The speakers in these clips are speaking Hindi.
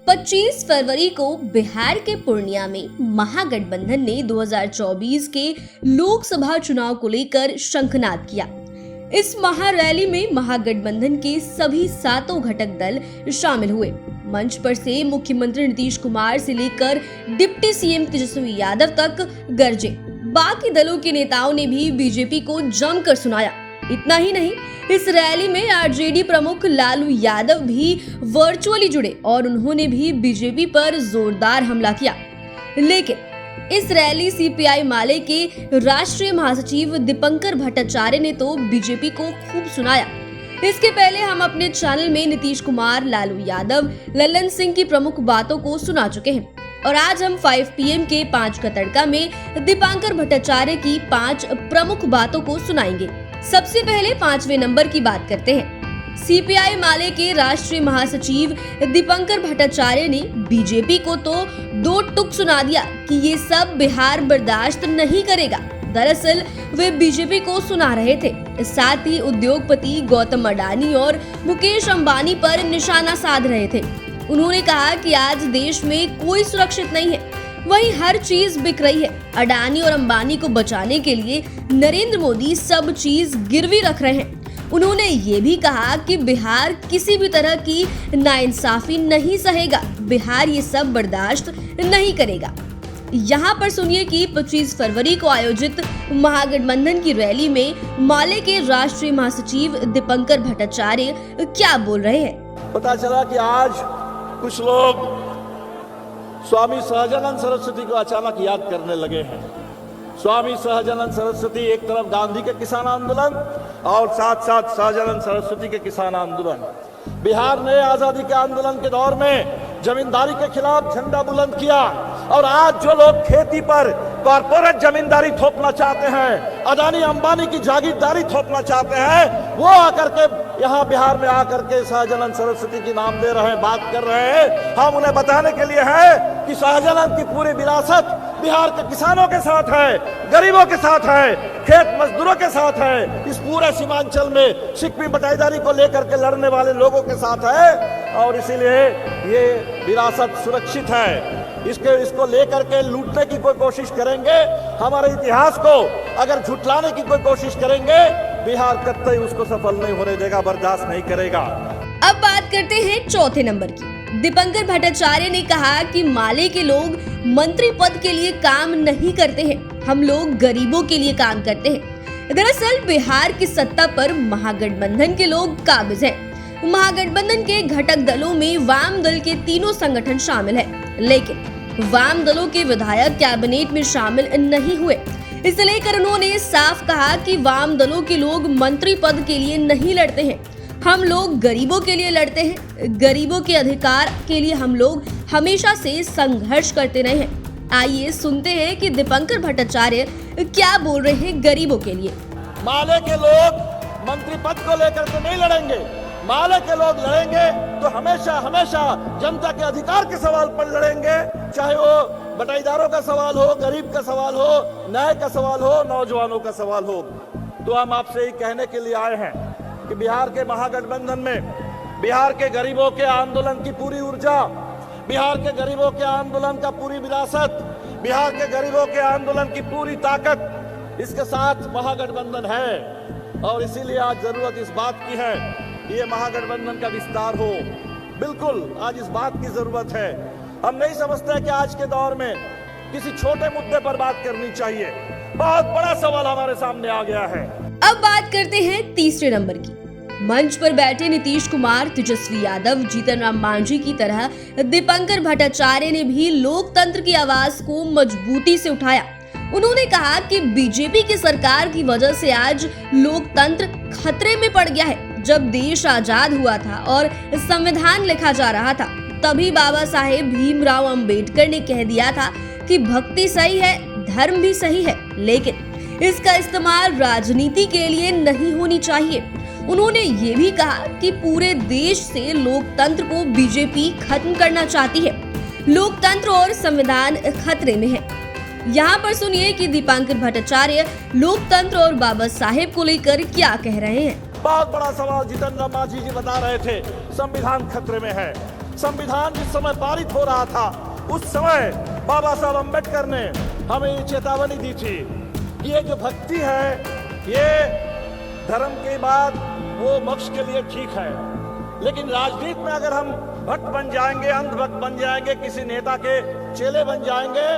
25 फरवरी को बिहार के पूर्णिया में महागठबंधन ने 2024 के लोकसभा चुनाव को लेकर शंखनाद किया। इस महारैली में महागठबंधन के सभी 7 घटक दल शामिल हुए। मंच पर से मुख्यमंत्री नीतीश कुमार से लेकर डिप्टी सीएम तेजस्वी यादव तक गरजे। बाकी दलों के नेताओं ने भी बीजेपी को जमकर सुनाया। इतना ही नहीं, इस रैली में आरजेडी प्रमुख लालू यादव भी वर्चुअली जुड़े और उन्होंने भी बीजेपी पर जोरदार हमला किया। लेकिन इस रैली सीपीआई माले के राष्ट्रीय महासचिव दीपंकर भट्टाचार्य ने तो बीजेपी को खूब सुनाया। इसके पहले हम अपने चैनल में नीतीश कुमार, लालू यादव, लल्लन सिंह की प्रमुख बातों को सुना चुके हैं और आज हम 5 PM के 5 का तड़का में दीपंकर भट्टाचार्य की 5 प्रमुख बातों को सुनाएंगे। सबसे पहले 5वें नंबर की बात करते हैं। सीपीआई माले के राष्ट्रीय महासचिव दीपंकर भट्टाचार्य ने बीजेपी को तो 2 टुक सुना दिया कि ये सब बिहार बर्दाश्त नहीं करेगा। दरअसल वे बीजेपी को सुना रहे थे। साथ ही उद्योगपति गौतम अडानी और मुकेश अंबानी पर निशाना साध रहे थे। उन्होंने कहा कि आज देश में कोई सुरक्षित नहीं है, वहीं हर चीज बिक रही है। अडानी और अंबानी को बचाने के लिए नरेंद्र मोदी सब चीज गिरवी रख रहे हैं। उन्होंने ये भी कहा कि बिहार किसी भी तरह की नाइंसाफी नहीं सहेगा। बिहार ये सब बर्दाश्त नहीं करेगा। यहाँ पर सुनिए कि 25 फरवरी को आयोजित महागठबंधन की रैली में माले के राष्ट्रीय महासचिव दीपंकर भट्टाचार्य क्या बोल रहे हैं। पता चला कि आज कुछ लोग स्वामी सहजानंद सरस्वती को अचानक याद करने लगे हैं। स्वामी सहजानंद सरस्वती एक तरफ गांधी के किसान आंदोलन और साथ साथ सहजानंद सरस्वती के किसान आंदोलन। बिहार ने आजादी के आंदोलन के दौर में जमींदारी के खिलाफ झंडा बुलंद किया और आज जो लोग खेती पर कॉर्पोरेट जमींदारी थोपना चाहते हैं, अडानी अंबानी की जागीरदारी थोपना चाहते हैं, वो आकर के यहाँ बिहार में आकर के सहजानंद सरस्वती की नाम दे रहे हैं, बात कर रहे हैं। हम उन्हें बताने के लिए है कि सहजानंद की पूरी विरासत बिहार के किसानों के साथ है, गरीबों के साथ है, खेत मजदूरों के साथ है, इस पूरे सीमांचल में सिक्की बटाईदारी को लेकर के लड़ने वाले लोगों के साथ है और इसीलिए ये विरासत सुरक्षित है। इसको लेकर के लूटने की कोई कोशिश करेंगे, हमारे इतिहास को अगर झुटलाने की कोई कोशिश करेंगे, बिहार कतई उसको सफल नहीं होने देगा, बर्दाश्त नहीं करेगा। अब बात करते हैं 4थे नंबर की। दीपंकर भट्टाचार्य ने कहा कि माले के लोग मंत्री पद के लिए काम नहीं करते हैं, हम लोग गरीबों के लिए काम करते हैं। दरअसल बिहार की सत्ता पर महागठबंधन के लोग काबिज हैं। महागठबंधन के घटक दलों में वाम दल के तीनों संगठन शामिल है, लेकिन वाम दलों के विधायक कैबिनेट में शामिल नहीं हुए। इसे लेकर उन्होंने साफ कहा कि वाम दलों के लोग मंत्री पद के लिए नहीं लड़ते हैं, हम लोग गरीबों के लिए लड़ते हैं। गरीबों के अधिकार के लिए हम लोग हमेशा से संघर्ष करते रहे हैं। आइए सुनते हैं कि दीपंकर भट्टाचार्य क्या बोल रहे हैं गरीबों के लिए। माले के लोग मंत्री पद को लेकर के नहीं लड़ेंगे, माले के लोग लड़ेंगे तो हमेशा हमेशा जनता के अधिकार के सवाल पर लड़ेंगे, चाहे वो बटाईदारों का सवाल हो, गरीब का सवाल हो, न्याय का सवाल हो, नौजवानों का सवाल हो। तो हम आपसे ही कहने के लिए आए हैं कि बिहार के महागठबंधन में बिहार के गरीबों के आंदोलन की पूरी ऊर्जा, बिहार के गरीबों के आंदोलन का पूरी विरासत, बिहार के गरीबों के आंदोलन की पूरी ताकत इसके साथ महागठबंधन है और इसीलिए आज जरूरत इस बात की है कि ये महागठबंधन का विस्तार हो। बिल्कुल आज इस बात की जरूरत है। हम नहीं समझते कि आज के दौर में किसी छोटे मुद्दे पर बात करनी चाहिए, बहुत बड़ा सवाल हमारे सामने आ गया है। अब बात करते हैं 3रे नंबर की। मंच पर बैठे नीतीश कुमार, तेजस्वी यादव, जीतन राम मांझी की तरह दीपंकर भट्टाचार्य ने भी लोकतंत्र की आवाज को मजबूती से उठाया। उन्होंने कहा कि बीजेपी की सरकार की वजह से आज लोकतंत्र खतरे में पड़ गया है। जब देश आजाद हुआ था और संविधान लिखा जा रहा था, तभी बाबा साहेब भीमराव अंबेडकर ने कह दिया था कि भक्ति सही है, धर्म भी सही है, लेकिन इसका इस्तेमाल राजनीति के लिए नहीं होनी चाहिए। उन्होंने ये भी कहा कि पूरे देश से लोकतंत्र को बीजेपी खत्म करना चाहती है। लोकतंत्र और संविधान खतरे में है। यहाँ पर सुनिए कि दीपंकर भट्टाचार्य लोकतंत्र और बाबा साहेब को लेकर क्या कह रहे हैं। बहुत बड़ा सवाल जीतन राम मांझी जी बता रहे थे, संविधान खतरे में है। संविधान जिस समय पारित हो रहा था, उस समय बाबा साहब अम्बेडकर ने हमें ये चेतावनी दी थी कि ये जो भक्ति है, ये धर्म के बाद वो मोक्ष के लिए ठीक है, लेकिन राजनीति में अगर हम भक्त बन जाएंगे, अंधभक्त बन जाएंगे, किसी नेता के चेले बन जाएंगे,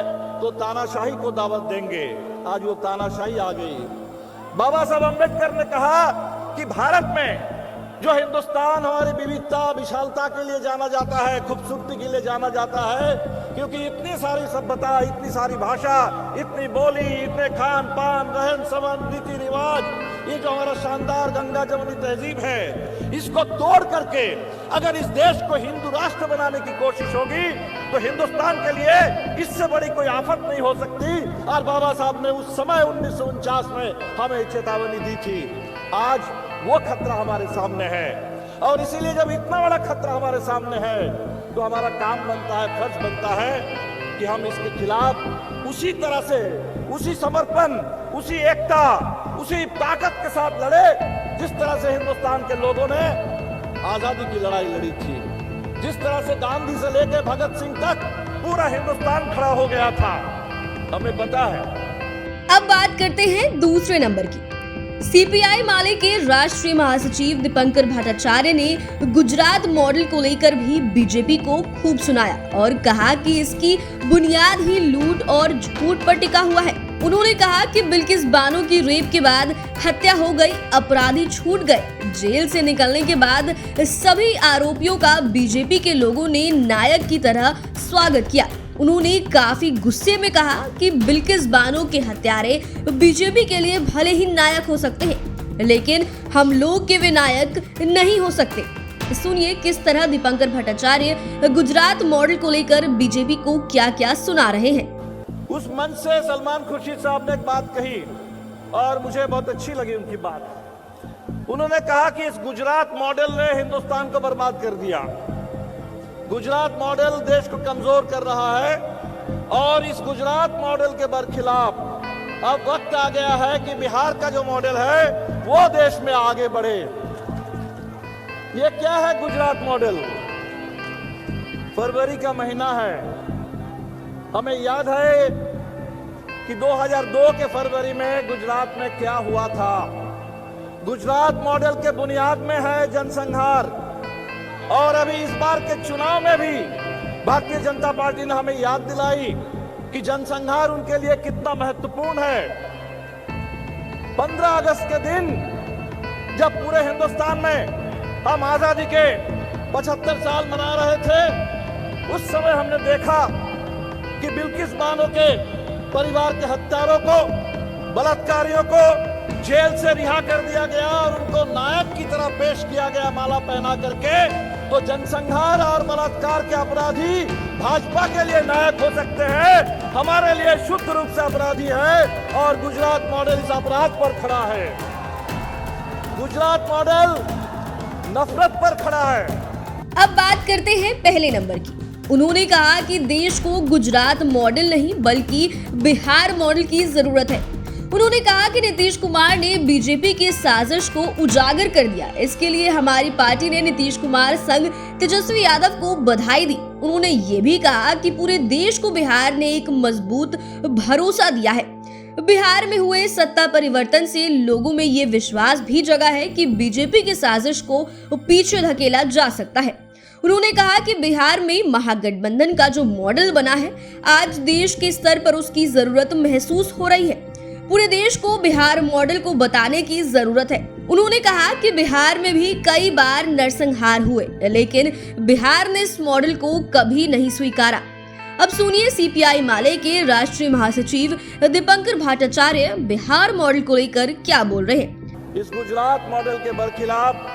तो तानाशाही को दावत देंगे। आज वो तानाशाही आ गई। बाबा साहब अम्बेडकर ने कहा कि भारत में जो हिंदुस्तान हमारी विविधता विशालता के लिए जाना जाता है, खूबसूरती के लिए जाना जाता है, क्योंकि इतनी सारी सभ्यता, इतनी सारी भाषा, इतनी बोली, इतने खान पान, रहन सहन, रीति रिवाज, ये जो हमारा शानदार गंगा जमुनी तहजीब है, इसको तोड़ करके अगर इस देश को हिंदू राष्ट्र बनाने की कोशिश होगी तो हिंदुस्तान के लिए इससे बड़ी कोई आफत नहीं हो सकती। और बाबा साहब ने उस समय 1949 में हमें चेतावनी दी थी। आज वो खतरा हमारे सामने है, और इसीलिए जब इतना बड़ा खतरा हमारे सामने है तो हमारा काम बनता है, फर्ज बनता है कि हम इसके खिलाफ उसी तरह से, उसी समर्पण, उसी एकता, उसी ताकत के साथ लड़े जिस तरह से हिंदुस्तान के लोगों ने आजादी की लड़ाई लड़ी थी, जिस तरह से गांधी से लेकर भगत सिंह तक पूरा हिंदुस्तान खड़ा हो गया था। हमें पता है। अब बात करते हैं दूसरे नंबर की। सीपीआई माले के राष्ट्रीय महासचिव दीपंकर भट्टाचार्य ने गुजरात मॉडल को लेकर भी बीजेपी को खूब सुनाया और कहा कि इसकी बुनियाद ही लूट और झूठ पर टिका हुआ है। उन्होंने कहा कि बिल्किस बानो की रेप के बाद हत्या हो गई, अपराधी छूट गए। जेल से निकलने के बाद सभी आरोपियों का बीजेपी के लोगों ने नायक की तरह स्वागत किया। उन्होंने काफी गुस्से में कहा कि बिल्किस बानो के हत्यारे बीजेपी के लिए भले ही नायक हो सकते हैं, लेकिन हम लोग के वे नायक नहीं हो सकते। सुनिए किस तरह दीपंकर भट्टाचार्य गुजरात मॉडल को लेकर बीजेपी को क्या क्या सुना रहे हैं। उस मंच से सलमान खुर्शीद साहब ने एक बात कही और मुझे बहुत अच्छी लगी उनकी बात। उन्होंने कहा कि इस गुजरात मॉडल ने हिंदुस्तान को बर्बाद कर दिया। गुजरात मॉडल देश को कमजोर कर रहा है और इस गुजरात मॉडल के बरखिलाफ अब वक्त आ गया है कि बिहार का जो मॉडल है वो देश में आगे बढ़े। ये क्या है गुजरात मॉडल? फरवरी का महीना है। हमें याद है कि 2002 के फरवरी में गुजरात में क्या हुआ था। गुजरात मॉडल के बुनियाद में है जनसंहार, और अभी इस बार के चुनाव में भी भारतीय जनता पार्टी ने हमें याद दिलाई कि जनसंहार उनके लिए कितना महत्वपूर्ण है। 15 अगस्त के दिन जब पूरे हिंदुस्तान में हम आजादी के 75 साल मना रहे थे, उस समय हमने देखा कि बिल्किस बानो के परिवार के हत्यारों को, बलात्कारियों को जेल से रिहा कर दिया गया और उनको नायक की तरह पेश किया गया माला पहना करके। तो जनसंहार और बलात्कार के अपराधी भाजपा के लिए नायक हो सकते हैं, हमारे लिए शुद्ध रूप से अपराधी है, और गुजरात मॉडल इस अपराध पर खड़ा है। गुजरात मॉडल नफरत पर खड़ा है। अब बात करते हैं पहले नंबर की। उन्होंने कहा कि देश को गुजरात मॉडल नहीं बल्कि बिहार मॉडल की जरूरत है। उन्होंने कहा कि नीतीश कुमार ने बीजेपी के साजिश को उजागर कर दिया। इसके लिए हमारी पार्टी ने नीतीश कुमार संग तेजस्वी यादव को बधाई दी। उन्होंने ये भी कहा कि पूरे देश को बिहार ने एक मजबूत भरोसा दिया है। बिहार में हुए सत्ता परिवर्तन से लोगों में ये विश्वास भी जगा है कि बीजेपी की साजिश को पीछे धकेला जा सकता है। उन्होंने कहा कि बिहार में महागठबंधन का जो मॉडल बना है, आज देश के स्तर पर उसकी जरूरत महसूस हो रही है। पूरे देश को बिहार मॉडल को बताने की जरूरत है। उन्होंने कहा कि बिहार में भी कई बार नरसंहार हुए, लेकिन बिहार ने इस मॉडल को कभी नहीं स्वीकारा। अब सुनिए सीपीआई माले के राष्ट्रीय महासचिव दीपंकर भट्टाचार्य बिहार मॉडल को लेकर क्या बोल रहे हैं। इस गुजरात मॉडल के बरखिलाफ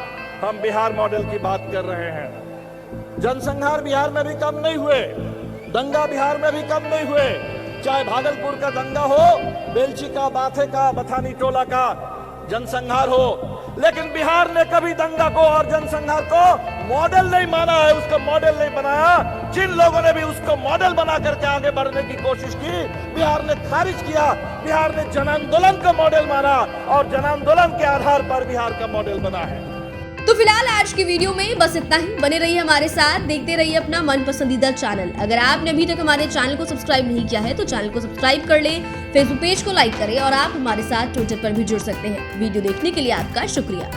हम बिहार मॉडल की बात कर रहे हैं। जनसंहार बिहार में भी कम नहीं हुए, दंगा बिहार में भी कम नहीं हुए, चाहे भागलपुर का दंगा हो, बेलची का, बाथे का, बथानी टोला का जनसंहार हो, लेकिन बिहार ने कभी दंगा को और जनसंहार को मॉडल नहीं माना है, उसको मॉडल नहीं बनाया। जिन लोगों ने भी उसको मॉडल बना करके आगे बढ़ने की कोशिश की, बिहार ने खारिज किया। बिहार ने जन आंदोलन को मॉडल माना और जन आंदोलन के आधार पर बिहार का मॉडल बना है। तो फिलहाल आज की वीडियो में बस इतना ही। बने रहिए हमारे साथ, देखते रहिए अपना मन पसंदीदा चैनल। अगर आपने अभी तक हमारे चैनल को सब्सक्राइब नहीं किया है तो चैनल को सब्सक्राइब कर ले, फेसबुक पेज को लाइक करें और आप हमारे साथ ट्विटर पर भी जुड़ सकते हैं। वीडियो देखने के लिए आपका शुक्रिया।